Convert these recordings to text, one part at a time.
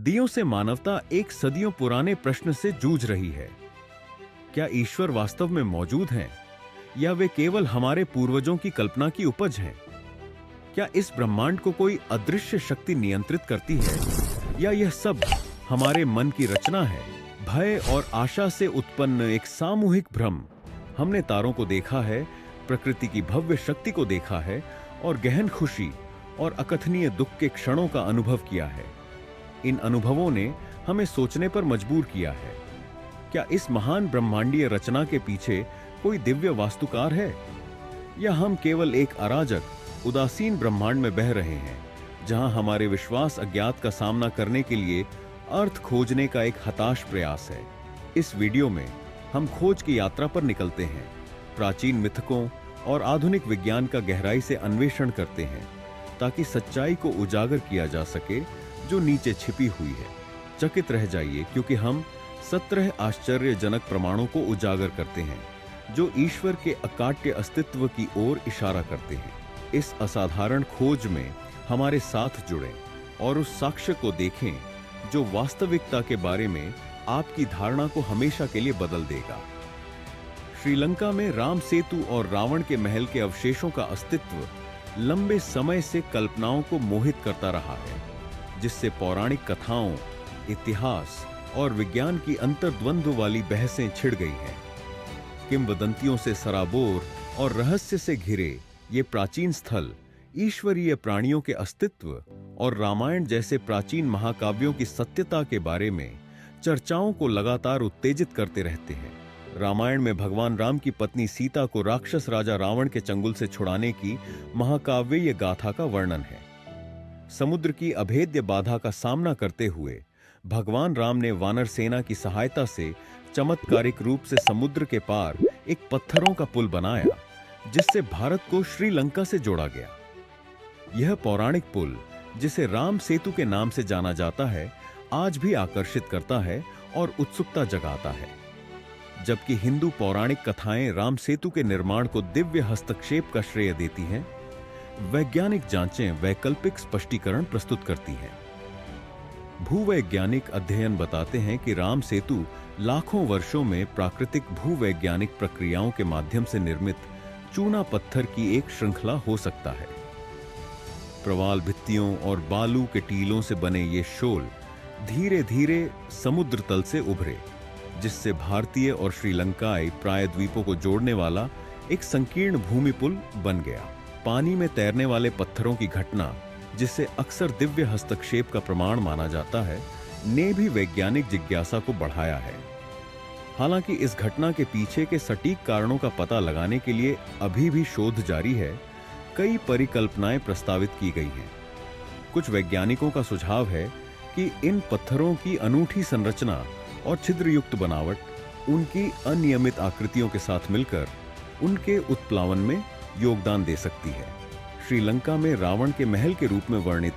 सदियों से मानवता एक सदियों पुराने प्रश्न से जूझ रही है। क्या ईश्वर वास्तव में मौजूद हैं या वे केवल हमारे पूर्वजों की कल्पना की उपज हैं? क्या इस ब्रह्मांड को कोई अदृश्य शक्ति नियंत्रित करती है या यह सब हमारे मन की रचना है? भय और आशा से उत्पन्न एक सामूहिक भ्रम। हमने तारों को देखा है, प्रकृति की भव्य शक्ति को देखा है और गहन खुशी और अकथनीय दुख के क्षणों का अनुभव किया है। इन अनुभवों ने हमें सोचने पर मजबूर किया है, क्या इस महान ब्रह्मांडीय रचना के पीछे कोई दिव्य वास्तुकार है या हम केवल एक अराजक, उदासीन ब्रह्मांड में बह रहे हैं जहां हमारे विश्वास अज्ञात का सामना करने के लिए अर्थ खोजने का एक हताश प्रयास है। इस वीडियो में हम खोज की यात्रा पर निकलते हैं, प्राचीन मिथकों और आधुनिक विज्ञान का गहराई से अन्वेषण करते हैं ताकि सच्चाई को उजागर किया जा सके जो नीचे छिपी हुई है। चकित रह जाइए क्योंकि हम 17 आश्चर्यजनक प्रमाणों को उजागर करते हैं जो ईश्वर के अकाट्य अस्तित्व की ओर इशारा करते हैं। इस असाधारण खोज में हमारे साथ जुड़ें और उस साक्ष्य को देखें जो वास्तविकता के बारे में आपकी धारणा को हमेशा के लिए बदल देगा। श्रीलंका में राम सेतु और रावण के महल के अवशेषों का अस्तित्व लंबे समय से कल्पनाओं को मोहित करता रहा है, जिससे पौराणिक कथाओं, इतिहास और विज्ञान की अंतर्द्वंद्व वाली बहसें छिड़ गई हैं। किंवदंतियों से सराबोर और रहस्य से घिरे ये प्राचीन स्थल ईश्वरीय प्राणियों के अस्तित्व और रामायण जैसे प्राचीन महाकाव्यों की सत्यता के बारे में चर्चाओं को लगातार उत्तेजित करते रहते हैं। रामायण में भगवान राम की पत्नी सीता को राक्षस राजा रावण के चंगुल से छुड़ाने की महाकाव्यीय गाथा का वर्णन है। समुद्र की अभेद्य बाधा का सामना करते हुए भगवान राम ने वानर सेना की सहायता से चमत्कारिक रूप से समुद्र के पार एक पत्थरों का पुल बनाया जिससे भारत को श्रीलंका से जोड़ा गया। यह पौराणिक पुल, जिसे राम सेतु के नाम से जाना जाता है, आज भी आकर्षित करता है और उत्सुकता जगाता है। जबकि हिंदू पौराणिक कथाएं राम सेतु के निर्माण को दिव्य हस्तक्षेप का श्रेय देती हैं, वैज्ञानिक जांचें वैकल्पिक स्पष्टीकरण प्रस्तुत करती हैं। भूवैज्ञानिक अध्ययन बताते हैं कि राम सेतु लाखों वर्षों में प्राकृतिक भूवैज्ञानिक प्रक्रियाओं के माध्यम से निर्मित चूना पत्थर की एक श्रृंखला हो सकता है। प्रवाल भित्तियों और बालू के टीलों से बने ये शोल धीरे धीरे समुद्र तल से उभरे, जिससे भारतीय और श्रीलंकाई प्रायद्वीपों को जोड़ने वाला एक संकीर्ण भूमि पुल बन गया। पानी में तैरने वाले पत्थरों की घटना, जिसे अक्सर दिव्य हस्तक्षेप का प्रमाण माना जाता है, ने भी वैज्ञानिक जिज्ञासा को बढ़ाया है। हालांकि इस घटना के पीछे के सटीक कारणों का पता लगाने के लिए अभी भी शोध जारी है। कई परिकल्पनाएं प्रस्तावित की गई हैं। कुछ वैज्ञानिकों का सुझाव है कि इन पत्थरों की अनूठी संरचना और छिद्रयुक्त बनावट उनकी अनियमित आकृतियों के साथ मिलकर उनके उत्प्लावन में योगदान दे सकती है। श्रीलंका में रावण के महल के रूप में वर्णित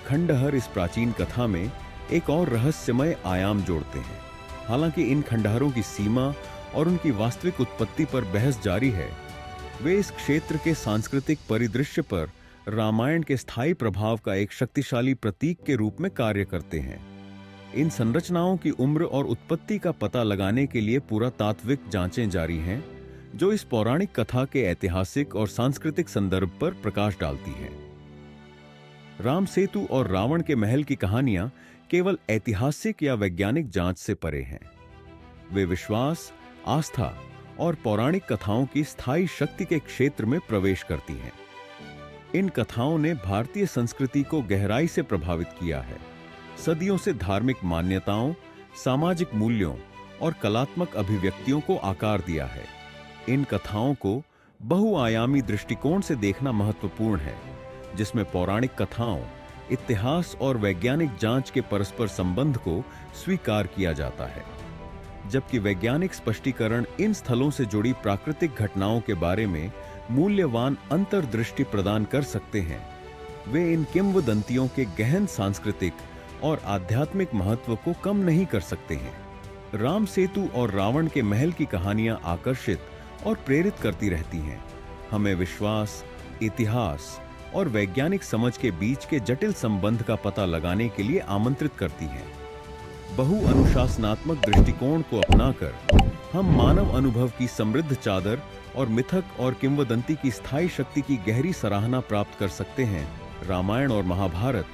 खंडहर इस प्राचीन कथा में एक और रहस्यमय आयाम जोड़ते हैं। हालांकि इन खंडहरों की सीमा और उनकी वास्तविक उत्पत्ति पर बहस जारी है, वे इस क्षेत्र के सांस्कृतिक परिदृश्य पर रामायण के स्थायी प्रभाव का एक शक्तिशाली प्रतीक के रूप में कार्य करते हैं। इन संरचनाओं की उम्र और उत्पत्ति का पता लगाने के लिए पुरातात्विक जांचें जारी हैं, जो इस पौराणिक कथा के ऐतिहासिक और सांस्कृतिक संदर्भ पर प्रकाश डालती हैं। राम सेतु और रावण के महल की कहानियां केवल ऐतिहासिक या वैज्ञानिक जांच से परे हैं। वे विश्वास, आस्था और पौराणिक कथाओं की स्थायी शक्ति के क्षेत्र में प्रवेश करती हैं। इन कथाओं ने भारतीय संस्कृति को गहराई से प्रभावित किया है, सदियों से धार्मिक मान्यताओं, सामाजिक मूल्यों और कलात्मक अभिव्यक्तियों को आकार दिया है। इन कथाओं को बहुआयामी दृष्टिकोण से देखना महत्वपूर्ण है, जिसमें पौराणिक कथाओं, इतिहास और वैज्ञानिक जांच के परस्पर संबंध को स्वीकार किया जाता है। जबकि वैज्ञानिक स्पष्टीकरण इन स्थलों से जुड़ी प्राकृतिक घटनाओं के बारे में मूल्यवान अंतर्दृष्टि प्रदान कर सकते हैं, वे इन किंवदंतियों के गहन सांस्कृतिक और आध्यात्मिक महत्व को कम नहीं कर सकते हैं। राम सेतु और रावण के महल की कहानियां आकर्षित और प्रेरित करती रहती हैं, हमें विश्वास, इतिहास और वैज्ञानिक समझ के बीच के जटिल संबंध का पता लगाने के लिए आमंत्रित करती हैं। बहु अनुशासनात्मक दृष्टिकोण को अपनाकर हम मानव अनुभव की समृद्ध चादर और मिथक और किंवदंती की स्थायी शक्ति की गहरी सराहना प्राप्त कर सकते हैं। रामायण और महाभारत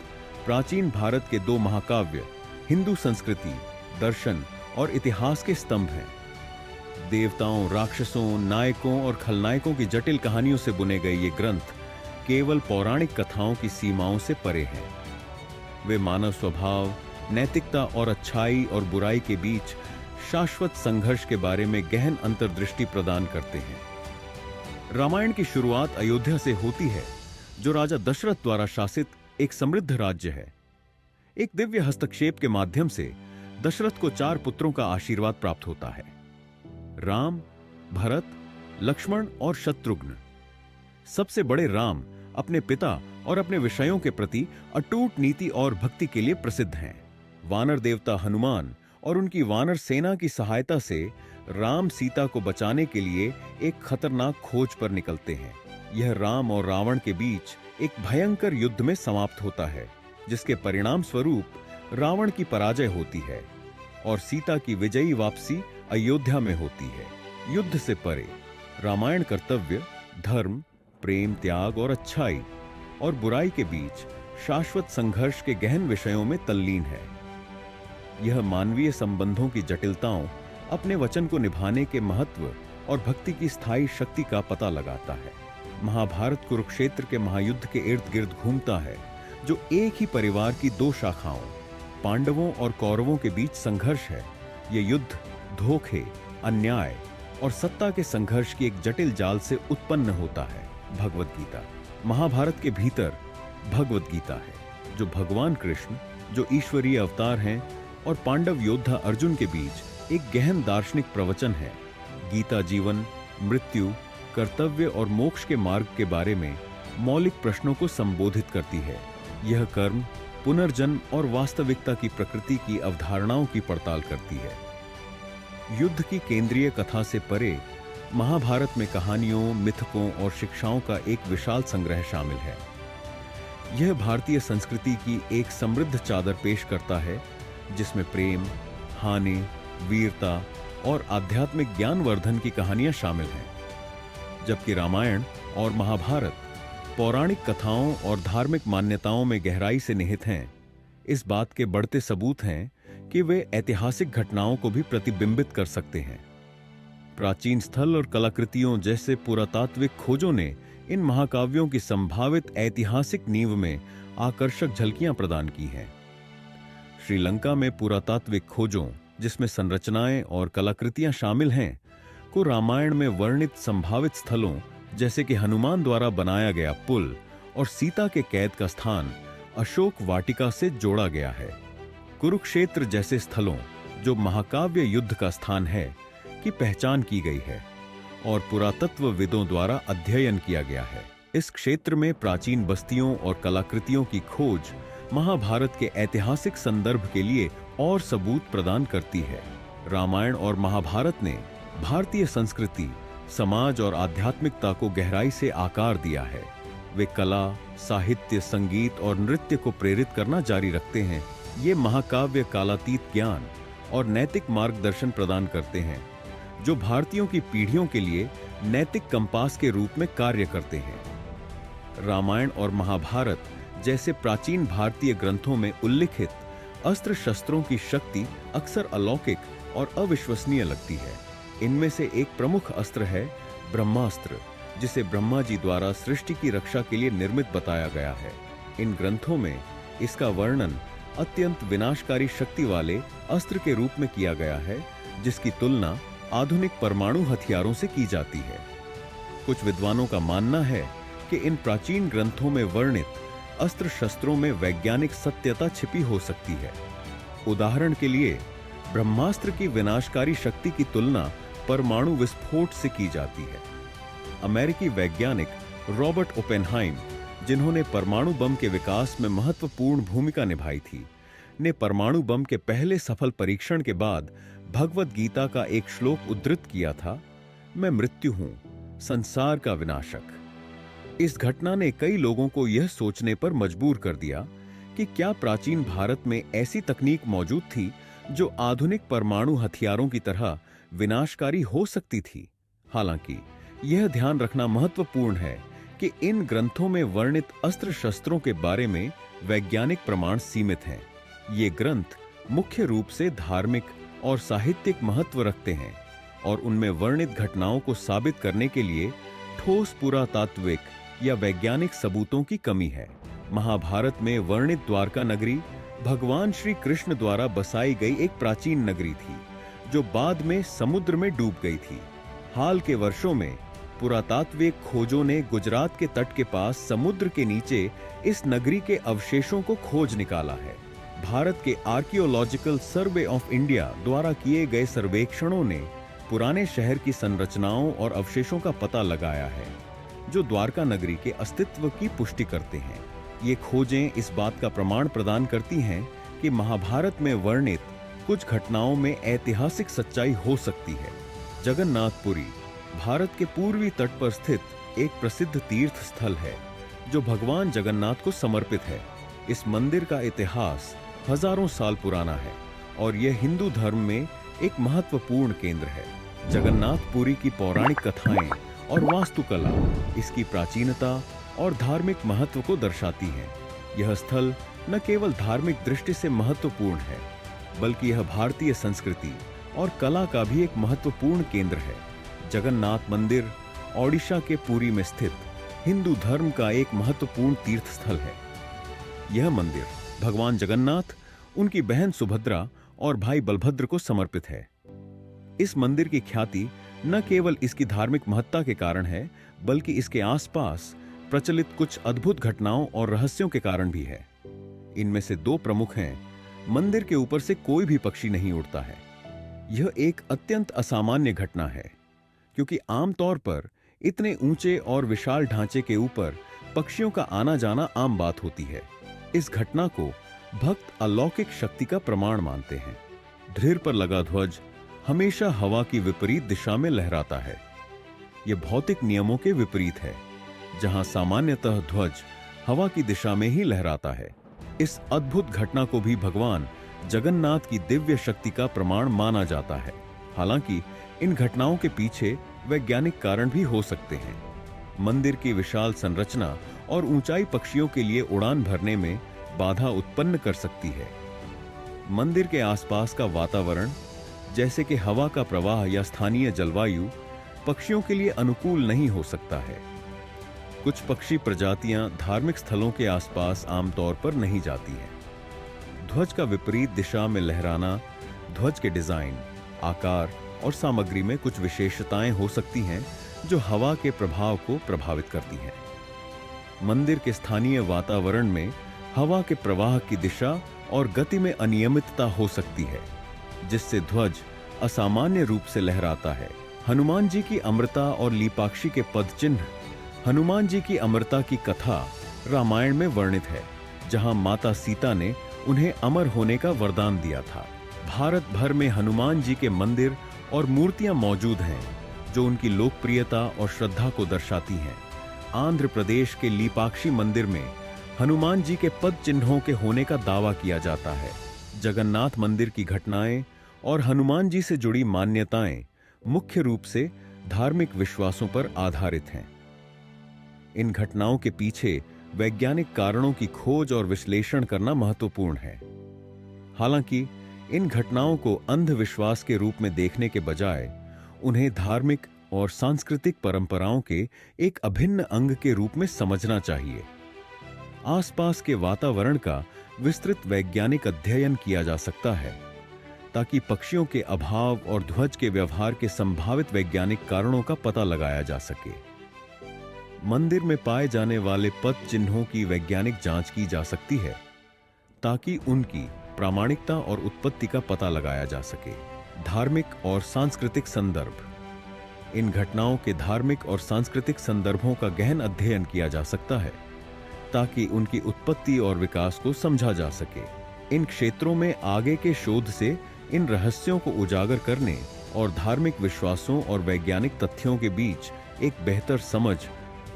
प्राचीन भारत के दो महाकाव्य, हिंदू संस्कृति, दर्शन और इतिहास के स्तंभ हैं। देवताओं, राक्षसों, नायकों और खलनायकों की जटिल कहानियों से बुने गए ये ग्रंथ केवल पौराणिक कथाओं की सीमाओं से परे हैं। वे मानव स्वभाव, नैतिकता और अच्छाई और बुराई के बीच शाश्वत संघर्ष के बारे में गहन अंतर्दृष्टि प्रदान करते हैं। रामायण की शुरुआत अयोध्या से होती है, जो राजा दशरथ द्वारा शासित एक समृद्ध राज्य है। एक दिव्य हस्तक्षेप के माध्यम से दशरथ को 4 पुत्रों का आशीर्वाद प्राप्त होता है: राम, भरत, लक्ष्मण और शत्रुघ्न। सबसे बड़े राम अपने पिता और अपने विषयों के प्रति अटूट नीति और भक्ति के लिए प्रसिद्ध हैं। वानर देवता हनुमान और उनकी वानर सेना की सहायता से राम सीता को बचाने के लिए एक खतरनाक खोज पर निकलते हैं। यह राम और रावण के बीच एक भयंकर युद्ध में समाप्त होता है, जिसके परिणाम स्वरूप रावण की पराजय होती है और सीता की विजयी वापसी अयोध्या में होती है। युद्ध से परे रामायण कर्तव्य, धर्म, प्रेम, त्याग और अच्छाई और बुराई के बीच शाश्वत संघर्ष के गहन विषयों में तल्लीन है। यह मानवीय संबंधों की जटिलताओं, अपने वचन को निभाने के महत्व और भक्ति की स्थायी शक्ति का पता लगाता है। महाभारत कुरुक्षेत्र के महायुद्ध के इर्द गिर्द घूमता है, जो एक ही परिवार की 2 शाखाओं, पांडवों और कौरवों के बीच संघर्ष है। यह युद्ध धोखे, अन्याय और सत्ता के संघर्ष की एक जटिल जाल से उत्पन्न होता है। भगवद गीता महाभारत के भीतर भगवद गीता है, जो भगवान कृष्ण, जो ईश्वरीय अवतार हैं, और पांडव योद्धा अर्जुन के बीच एक गहन दार्शनिक प्रवचन है। गीता जीवन, मृत्यु, कर्तव्य और मोक्ष के मार्ग के बारे में मौलिक प्रश्नों को संबोधित करती है। यह कर्म, पुनर्जन्म और वास्तविकता की प्रकृति की अवधारणाओं की पड़ताल करती है। युद्ध की केंद्रीय कथा से परे महाभारत में कहानियों, मिथकों और शिक्षाओं का एक विशाल संग्रह शामिल है। यह भारतीय संस्कृति की एक समृद्ध चादर पेश करता है, जिसमें प्रेम, हानि, वीरता और आध्यात्मिक ज्ञानवर्धन की कहानियां शामिल हैं। जबकि रामायण और महाभारत पौराणिक कथाओं और धार्मिक मान्यताओं में गहराई से निहित हैं, इस बात के बढ़ते सबूत हैं कि वे ऐतिहासिक घटनाओं को भी प्रतिबिंबित कर सकते हैं। प्राचीन स्थल और कलाकृतियों जैसे पुरातात्विक खोजों ने इन महाकाव्यों की संभावित ऐतिहासिक नींव में आकर्षक झलकियां प्रदान की हैं। श्रीलंका में पुरातात्विक खोजों, जिसमें संरचनाएं और कलाकृतियां शामिल हैं, को रामायण में वर्णित संभावित स्थलों जैसे कि हनुमान द्वारा बनाया गया पुल और सीता के कैद का स्थान अशोक वाटिका से जोड़ा गया है। कुरुक्षेत्र जैसे स्थलों, जो महाकाव्य युद्ध का स्थान है, की पहचान की गई है और पुरातत्वविदों द्वारा अध्ययन किया गया है। इस क्षेत्र में प्राचीन बस्तियों और कलाकृतियों की खोज महाभारत के ऐतिहासिक संदर्भ के लिए और सबूत प्रदान करती है। रामायण और महाभारत ने भारतीय संस्कृति, समाज और आध्यात्मिकता को गहराई से आकार दिया है। वे कला, साहित्य, संगीत और नृत्य को प्रेरित करना जारी रखते हैं। ये महाकाव्य कालातीत ज्ञान और नैतिक मार्गदर्शन प्रदान करते हैं, जो भारतीयों की पीढ़ियों के लिए नैतिक कंपास के रूप में कार्य करते हैं। रामायण और महाभारत जैसे प्राचीन भारतीय ग्रंथों में उल्लिखित अस्त्र शस्त्रों की शक्ति अक्सर अलौकिक और अविश्वसनीय लगती है। इनमें से एक प्रमुख अस्त्र है ब्रह्मास्त्र, जिसे ब्रह्मा जी द्वारा सृष्टि की रक्षा के लिए निर्मित बताया गया है। इन ग्रंथों में इसका वर्णन अत्यंत विनाशकारी शक्ति वाले अस्त्र के रूप में किया गया है, जिसकी तुलना आधुनिक परमाणु हथियारों से की जाती है। कुछ विद्वानों का मानना है कि इन प्राचीन ग्रंथों में वर्णित अस्त्र शस्त्रों में वैज्ञानिक सत्यता छिपी हो सकती है। उदाहरण के लिए, ब्रह्मास्त्र की विनाशकारी शक्ति की तुलना परमाणु विस्फोट से की जाती है। अमेरिकी वैज्ञानिक रॉबर्ट ओपेनहाइम, जिन्होंने परमाणु बम के विकास में महत्वपूर्ण भूमिका निभाई थी, ने परमाणु बम के पहले सफल परीक्षण के बाद भगवद गीता का एक श्लोक उद्धृत किया था, मैं मृत्यु हूं, संसार का विनाशक। इस घटना ने कई लोगों को यह सोचने पर मजबूर कर दिया कि क्या प्राचीन भारत में ऐसी तकनीक मौजूद थी जो आधुनिक परमाणु हथियारों की तरह विनाशकारी हो सकती थी। हालांकि यह ध्यान रखना महत्वपूर्ण है कि इन ग्रंथों में वर्णित अस्त्र शस्त्रों के बारे में वैज्ञानिक प्रमाण सीमित हैं। ये ग्रंथ मुख्य रूप से धार्मिक और साहित्यिक महत्व रखते हैं और उनमें वर्णित घटनाओं को साबित करने के लिए ठोस पुरातात्विक या वैज्ञानिक सबूतों की कमी है। महाभारत में वर्णित द्वारका नगरी भगवान श्री कृष्ण द्वारा बसाई गई एक प्राचीन नगरी थी जो बाद में समुद्र में डूब गई थी। हाल के वर्षों में पुरातात्विक खोजों ने गुजरात के तट के पास समुद्र के नीचे इस नगरी के अवशेषों को खोज निकाला है। भारत के आर्कियोलॉजिकल सर्वे ऑफ इंडिया द्वारा किए गए सर्वेक्षणों ने पुराने शहर की संरचनाओं और अवशेषों का पता लगाया है जो द्वारका नगरी के अस्तित्व की पुष्टि करते हैं। ये खोजें इस बात का प्रमाण प्रदान करती हैं कि महाभारत में वर्णित कुछ घटनाओं में ऐतिहासिक सच्चाई हो सकती है। जगन्नाथपुरी भारत के पूर्वी तट पर स्थित एक प्रसिद्ध तीर्थ स्थल है जो भगवान जगन्नाथ को समर्पित है। इस मंदिर का इतिहास हजारों साल पुराना है और यह हिंदू धर्म में एक महत्वपूर्ण केंद्र है। जगन्नाथपुरी की पौराणिक कथाएं और वास्तुकला इसकी प्राचीनता और धार्मिक महत्व को दर्शाती हैं। यह स्थल न केवल धार्मिक दृष्टि से महत्वपूर्ण है बल्कि यह भारतीय संस्कृति और कला का भी एक महत्वपूर्ण केंद्र है। जगन्नाथ मंदिर ओडिशा के पुरी में स्थित हिंदू धर्म का एक महत्वपूर्ण तीर्थ स्थल है। यह मंदिर भगवान जगन्नाथ, उनकी बहन सुभद्रा और भाई बलभद्र को समर्पित है। इस मंदिर की ख्याति न केवल इसकी धार्मिक महत्ता के कारण है बल्कि इसके आसपास प्रचलित कुछ अद्भुत घटनाओं और रहस्यों के कारण भी है। इनमें से दो प्रमुख हैं। मंदिर के ऊपर से कोई भी पक्षी नहीं उड़ता है। यह एक अत्यंत असामान्य घटना है क्योंकि आमतौर पर इतने ऊंचे और विशाल ढांचे के ऊपर पक्षियों का आना जाना आम बात होती है। इस घटना को भक्त अलौकिक शक्ति का प्रमाण मानते हैं। ढेर पर लगा ध्वज हमेशा हवा की विपरीत दिशा में लहराता है। यह भौतिक नियमों के विपरीत है जहां सामान्यतः ध्वज हवा की दिशा में ही लहराता है। इस अद्भुत घटना को भी भगवान जगन्नाथ की दिव्य शक्ति का प्रमाण माना जाता है। हालांकि इन घटनाओं के पीछे वैज्ञानिक कारण भी हो सकते हैं। मंदिर की विशाल संरचना और ऊंचाई पक्षियों के लिए उड़ान भरने में बाधा उत्पन्न कर सकती है। मंदिर के आसपास का वातावरण जैसे कि हवा का प्रवाह या स्थानीय जलवायु पक्षियों के लिए अनुकूल नहीं हो सकता है। कुछ पक्षी प्रजातियां धार्मिक स्थलों के आसपास आमतौर पर नहीं जाती हैं। ध्वज का विपरीत दिशा में लहराना ध्वज के डिजाइन, आकार और सामग्री में कुछ विशेषताएं हो सकती हैं जो हवा के प्रभाव को प्रभावित करती हैं। मंदिर के स्थानीय वातावरण में हवा के प्रवाह की दिशा और गति में अनियमितता हो सकती है जिससे ध्वज असामान्य रूप से लहराता है। हनुमान जी की अमरता और लीपाक्षी के पद चिन्ह। हनुमान जी की अमरता की कथा रामायण में वर्णित है जहां माता सीता ने उन्हें अमर होने का वरदान दिया था। भारत भर में हनुमान जी के मंदिर और मूर्तियां मौजूद हैं जो उनकी लोकप्रियता और श्रद्धा को दर्शाती हैं। आंध्र प्रदेश के लीपाक्षी मंदिर में हनुमान जी के पद चिन्हों के होने का दावा किया जाता है। जगन्नाथ मंदिर की घटनाएं और हनुमान जी से जुड़ी मान्यताएं मुख्य रूप से धार्मिक विश्वासों पर आधारित हैं। इन घटनाओं के पीछे वैज्ञानिक कारणों की खोज और विश्लेषण करना महत्वपूर्ण है। हालांकि इन घटनाओं को अंधविश्वास के रूप में देखने के बजाय उन्हें धार्मिक और सांस्कृतिक परंपराओं के एक अभिन्न अंग के रूप में समझना चाहिए। आसपास के वातावरण का विस्तृत वैज्ञानिक अध्ययन किया जा सकता है ताकि पक्षियों के अभाव और ध्वज के व्यवहार के संभावित वैज्ञानिक कारणों का पता लगाया जा सके। मंदिर में पाए जाने वाले पद चिन्हों की वैज्ञानिक जांच की जा सकती है ताकि उनकी प्रामाणिकता और उत्पत्ति का पता लगाया जा सके। धार्मिक और सांस्कृतिक संदर्भ। इन घटनाओं के धार्मिक और सांस्कृतिक संदर्भों का गहन अध्ययन किया जा सकता है ताकि उनकी उत्पत्ति और विकास को समझा जा सके। इन क्षेत्रों में आगे के शोध से इन रहस्यों को उजागर करने और धार्मिक विश्वासों और वैज्ञानिक तथ्यों के बीच एक बेहतर समझ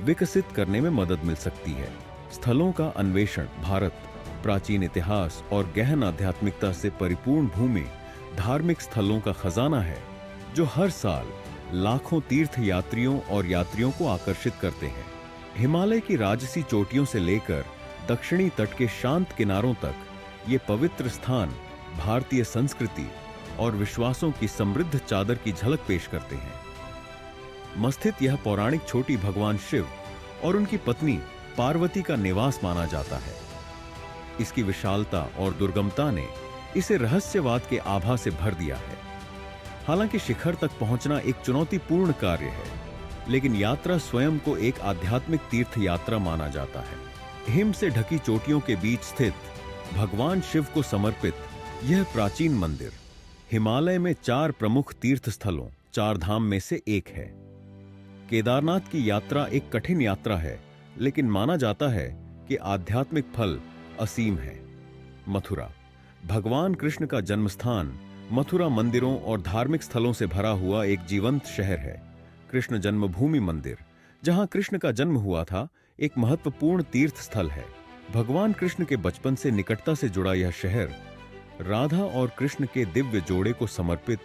विकसित करने में मदद मिल सकती है। स्थलों का अन्वेषण भारत प्राचीन इतिहास और गहन आध्यात्मिकता से परिपूर्ण भूमि धार्मिक स्थलों का खजाना है, जो हर साल लाखों तीर्थ यात्रियों और यात्रियों को आकर्षित करते हैं। हिमालय की राजसी चोटियों से लेकर दक्षिणी तट के शांत किनारों तक ये पवित्र स्थान भारतीय संस्कृति और विश्वासों की समृद्ध चादर की झलक पेश करते हैं। मस्तित यह पौराणिक चोटी भगवान शिव और उनकी पत्नी पार्वती का निवास माना जाता है। इसकी विशालता और दुर्गमता ने इसे रहस्यवाद के आभा से भर दिया है। हालांकि शिखर तक पहुंचना एक चुनौतीपूर्ण कार्य है, लेकिन यात्रा स्वयं को एक आध्यात्मिक तीर्थ यात्रा माना जाता है। हिम से ढकी चोटियों के बीच स्थित भगवान शिव को समर्पित यह प्राचीन मंदिर हिमालय में 4 प्रमुख तीर्थ स्थलों 4 धाम में से एक है। केदारनाथ की यात्रा एक कठिन यात्रा है, लेकिन माना जाता है कि आध्यात्मिक फल असीम है। मथुरा भगवान कृष्ण का जन्मस्थान मथुरा मंदिरों और धार्मिक स्थलों से भरा हुआ एक जीवंत शहर है। कृष्ण जन्मभूमि मंदिर, जहां कृष्ण का जन्म हुआ था, एक महत्वपूर्ण तीर्थ स्थल है। भगवान कृष्ण के बचपन से निकटता से जुड़ा यह शहर राधा और कृष्ण के दिव्य जोड़े को समर्पित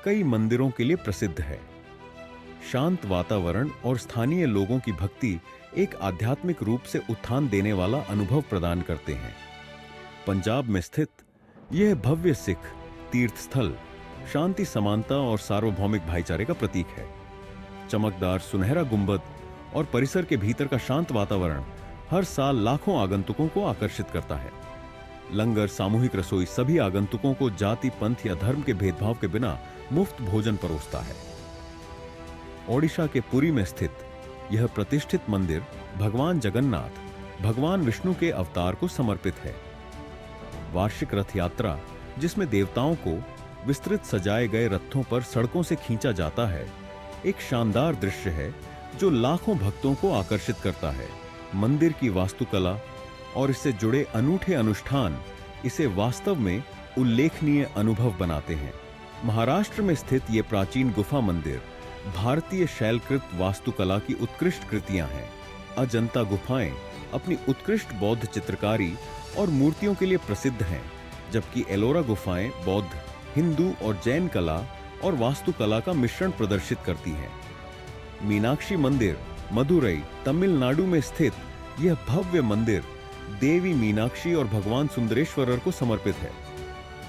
कई मंदिरों के लिए प्रसिद्ध है। शांत वातावरण और स्थानीय लोगों की भक्ति एक आध्यात्मिक रूप से उत्थान देने वाला अनुभव प्रदान करते हैं। पंजाब में स्थित यह भव्य सिख तीर्थ स्थल शांति, समानता और सार्वभौमिक भाईचारे का प्रतीक है। चमकदार सुनहरा गुंबद और परिसर के भीतर का शांत वातावरण हर साल लाखों आगंतुकों को आकर्षित करता है। लंगर, सामूहिक रसोई सभी आगंतुकों को जाति, पंथ या धर्म के भेदभाव के बिना मुफ्त भोजन परोसता है। ओडिशा के पुरी में स्थित यह प्रतिष्ठित मंदिर भगवान जगन्नाथ, भगवान विष्णु के अवतार को समर्पित है। वार्षिक रथ यात्रा, जिसमें देवताओं को विस्तृत सजाए गए रथों पर सड़कों से खींचा जाता है, एक शानदार दृश्य है जो लाखों भक्तों को आकर्षित करता है। मंदिर की वास्तुकला और इससे जुड़े अनूठे अनुष्ठान इसे वास्तव में उल्लेखनीय अनुभव बनाते हैं। महाराष्ट्र में स्थित ये प्राचीन गुफा मंदिर भारतीय शैलकृत वास्तुकला की उत्कृष्ट कृतियां हैं। अजंता गुफाएं अपनी उत्कृष्ट बौद्ध चित्रकारी और मूर्तियों के लिए प्रसिद्ध हैं, जबकि एलोरा गुफाएं बौद्ध, हिंदू और जैन कला और वास्तुकला का मिश्रण प्रदर्शित करती हैं। मीनाक्षी मंदिर मदुरई, तमिलनाडु में स्थित यह भव्य मंदिर देवी मीनाक्षी और भगवान सुंदरेश्वरर को समर्पित है।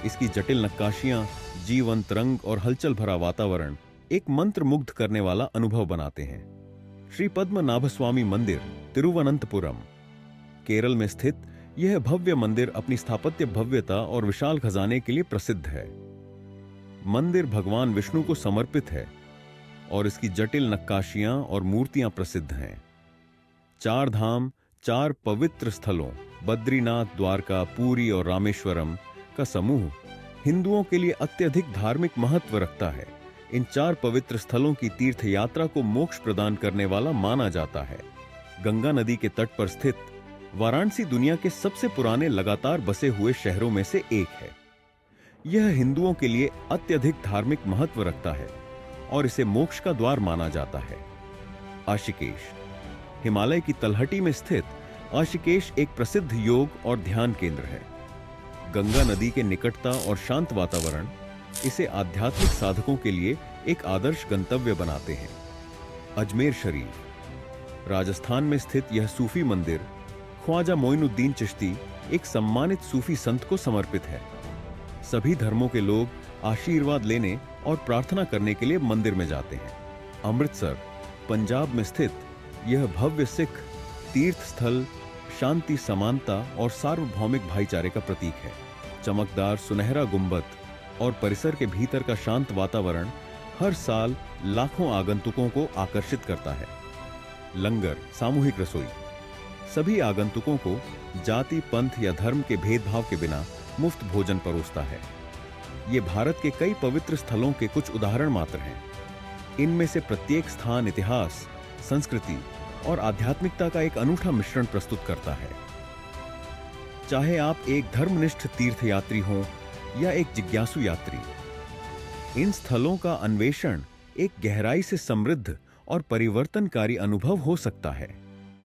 इसकी जटिल नक्काशियां, जीवंत रंग और हलचल भरा वातावरण एक मंत्र मुग्ध करने वाला अनुभव बनाते हैं। श्री पद्मनाभस्वामी मंदिर तिरुवनंतपुरम, केरल में स्थित यह भव्य मंदिर अपनी स्थापत्य भव्यता और विशाल खजाने के लिए प्रसिद्ध है। मंदिर भगवान विष्णु को समर्पित है और इसकी जटिल नक्काशियां और मूर्तियां प्रसिद्ध हैं। 4 धाम 4 पवित्र स्थलों बद्रीनाथ, द्वारका, पुरी और रामेश्वरम का समूह हिंदुओं के लिए अत्यधिक धार्मिक महत्व रखता है। इन 4 पवित्र स्थलों की तीर्थ यात्रा को मोक्ष प्रदान करने वाला माना जाता है। गंगा नदी के तट पर स्थित वाराणसी दुनिया के सबसे पुराने लगातार बसे हुए शहरों में से एक है। यह हिंदुओं के लिए अत्यधिक धार्मिक महत्व रखता है और इसे मोक्ष का द्वार माना जाता है। आशिकेश हिमालय की तलहटी में स्थित आशिकेश एक प्रसिद्ध योग और ध्यान केंद्र है। गंगा नदी के निकटता और शांत वातावरण इसे आध्यात्मिक साधकों के लिए एक आदर्श गंतव्य बनाते हैं। अजमेर शरीफ राजस्थान में स्थित यह सूफी मंदिर ख्वाजा मोइनुद्दीन चिश्ती, एक सम्मानित सूफी संत को समर्पित है। सभी धर्मों के लोग आशीर्वाद लेने और प्रार्थना करने के लिए मंदिर में जाते हैं। अमृतसर पंजाब में स्थित यह भव्य सिख तीर्थ स्थल शांति, समानता और सार्वभौमिक भाईचारे का प्रतीक है। चमकदार सुनहरा गुंबद और परिसर के भीतर का शांत वातावरण हर साल लाखों आगंतुकों को आकर्षित करता है। लंगर, सामूहिक रसोई सभी आगंतुकों को जाति, पंथ या धर्म के भेदभाव के बिना मुफ्त भोजन परोसता है। ये भारत के कई पवित्र स्थलों के कुछ उदाहरण मात्र हैं। इनमें से प्रत्येक स्थान इतिहास, संस्कृति और आध्यात्मिकता का एक अनूठा मिश्रण प्रस्तुत करता है। चाहे आप एक धर्मनिष्ठ तीर्थयात्री हों या एक जिज्ञासु यात्री, इन स्थलों का अन्वेषण एक गहराई से समृद्ध और परिवर्तनकारी अनुभव हो सकता है।